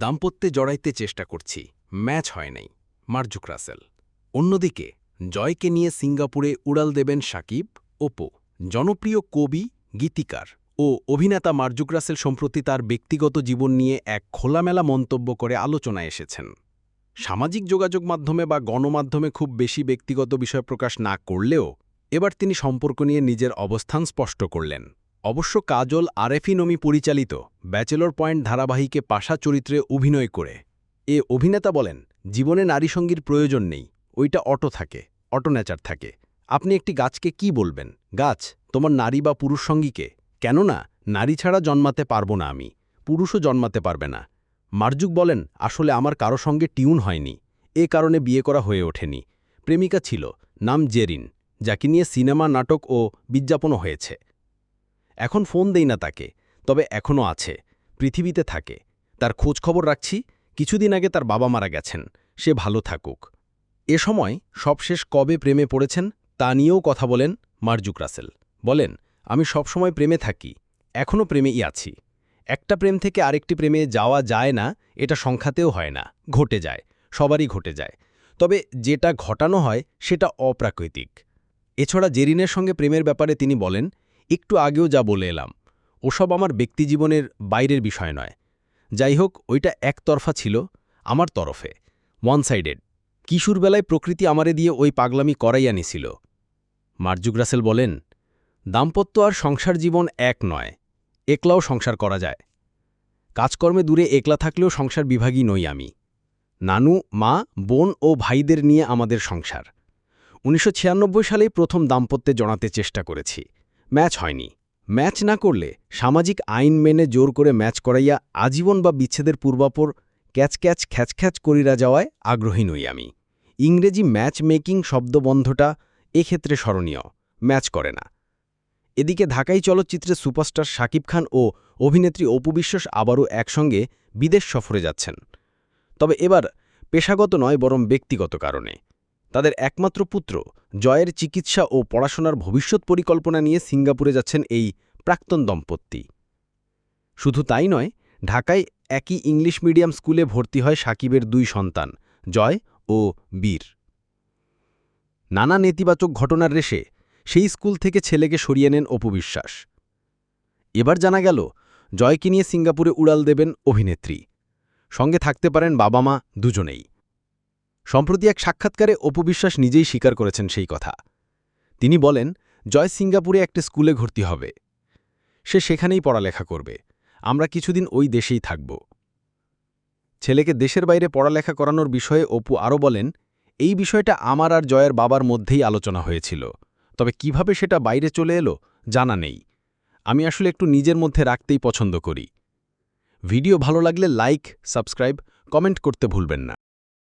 দাম্পত্যে জড়াইতে চেষ্টা করছি, ম্যাচ হয় নাই, মার্জুক রাসেল। অন্যদিকে জয়কে নিয়ে সিঙ্গাপুরে উড়াল দেবেন সাকিব, অপু। জনপ্রিয় কবি, গীতিকার ও অভিনেতা মার্জুক রাসেল সম্প্রতি তার ব্যক্তিগত জীবন নিয়ে এক খোলামেলা মন্তব্য করে আলোচনায় এসেছেন। সামাজিক যোগাযোগ মাধ্যমে বা গণমাধ্যমে খুব বেশি ব্যক্তিগত বিষয় প্রকাশ না করলেও এবার তিনি সম্পর্ক নিয়ে নিজের অবস্থান স্পষ্ট করলেন। অবশ্য কাজল আরেফিনমি পরিচালিত ব্যাচেলর পয়েন্ট ধারাবাহিকে পাশা চরিত্রে অভিনয় করে এ অভিনেতা বলেন, জীবনে নারীসঙ্গীর প্রয়োজন নেই, ওইটা অটো নেচার থাকে। আপনি একটি গাছকে কি বলবেন, গাছ তোমার নারী বা পুরুষ সঙ্গীকে? কেননা নারী ছাড়া জন্মাতে পারবো না আমি, পুরুষও জন্মাতে পারবে না। মার্জুক বলেন, আসলে আমার কারো সঙ্গে টিউন হয়নি, এ কারণে বিয়ে করা হয়ে ওঠেনি। প্রেমিকা ছিল, নাম জেরিন, যাকে নিয়ে সিনেমা, নাটক ও বিজ্ঞাপনও হয়েছে। এখন ফোন দেই না তাকে, তবে এখনও আছে, পৃথিবীতে থাকে। তার খোঁজ খবর রাখছি। কিছুদিন আগে তার বাবা মারা গেছেন, সে ভালো থাকুক। এ সময় সবশেষ কবে প্রেমে পড়েছেন তা নিয়েও কথা বলেন মার্জুক রাসেল। বলেন, আমি সবসময় প্রেমে থাকি, এখনও প্রেমেই আছি। একটা প্রেম থেকে আরেকটি প্রেমে যাওয়া যায় না, এটা সংখ্যাতেও হয় না, ঘটে যায়, সবারই ঘটে যায়। তবে যেটা ঘটানো হয় সেটা অপ্রাকৃতিক। এছাড়া জেরিনের সঙ্গে প্রেমের ব্যাপারে তিনি বলেন, একটু আগেও যা বলে এলাম, ওসব আমার ব্যক্তিজীবনের বাইরের বিষয় নয়। যাই হোক, ওইটা একতরফা ছিল, আমার তরফে, ওয়ান সাইডেড। কিশোরবেলায় প্রকৃতি আমারে দিয়ে ওই পাগলামি করাই আনিছিল। মার্জুক রাসেল বলেন, দাম্পত্য আর সংসার জীবন এক নয়, একলাও সংসার করা যায়। কাজকর্মে দূরে একলা থাকলেও সংসার বিভাগী নই আমি। নানু, মা, বোন ও ভাইদের নিয়ে আমাদের সংসার। 1996 সালেই প্রথম দাম্পত্যে জড়াতে চেষ্টা করেছি, ম্যাচ হয়নি। ম্যাচ না করলে সামাজিক আইন মেনে জোর করে ম্যাচ করাইয়া আজীবন বা বিচ্ছেদের পূর্বাপর খ্যাচ করিরা যাওয়ায় আগ্রহী নই আমি। ইংরেজি ম্যাচ মেকিং শব্দবন্ধটা এক্ষেত্রে স্মরণীয়, ম্যাচ করে না। এদিকে ঢাকাই চলচ্চিত্রে সুপারস্টার শাকিব খান ও অভিনেত্রী অপু বিশ্বাস আবারও একসঙ্গে বিদেশ সফরে যাচ্ছেন। তবে এবার পেশাগত নয়, বরং ব্যক্তিগত কারণে। তাদের একমাত্র পুত্র জয়ের চিকিৎসা ও পড়াশোনার ভবিষ্যৎ পরিকল্পনা নিয়ে সিঙ্গাপুরে যাচ্ছেন এই প্রাক্তন দম্পতি। শুধু তাই নয়, ঢাকায় একই ইংলিশ মিডিয়াম স্কুলে ভর্তি হয় সাকিবের দুই সন্তান, জয় ও বীর। নানা নেতিবাচক ঘটনার রেশে সেই স্কুল থেকে ছেলেকে সরিয়ে নেন অপু বিশ্বাস। এবার জানা গেল, জয়কে নিয়ে সিঙ্গাপুরে উড়াল দেবেন অভিনেত্রী। সঙ্গে থাকতে পারেন বাবা মা দুজনেই। সম্প্রতি এক সাক্ষাৎকারে অপু বিশ্বাস নিজেই স্বীকার করেছেন সেই কথা। তিনি বলেন, জয় সিঙ্গাপুরে একটা স্কুলে ভর্তি হবে, সে সেখানেই পড়ালেখা করবে, আমরা কিছুদিন ওই দেশেই থাকব। ছেলেকে দেশের বাইরে পড়ালেখা করানোর বিষয়ে অপু আরও বলেন, এই বিষয়টা আমার আর জয়ের বাবার মধ্যেই আলোচনা হয়েছিল, তবে কিভাবে সেটা বাইরে চলে এলো জানা নেই। আমি আসলে একটু নিজের মধ্যে রাখতেই পছন্দ করি। ভিডিও ভালো লাগলে লাইক, সাবস্ক্রাইব, কমেন্ট করতে ভুলবেন না।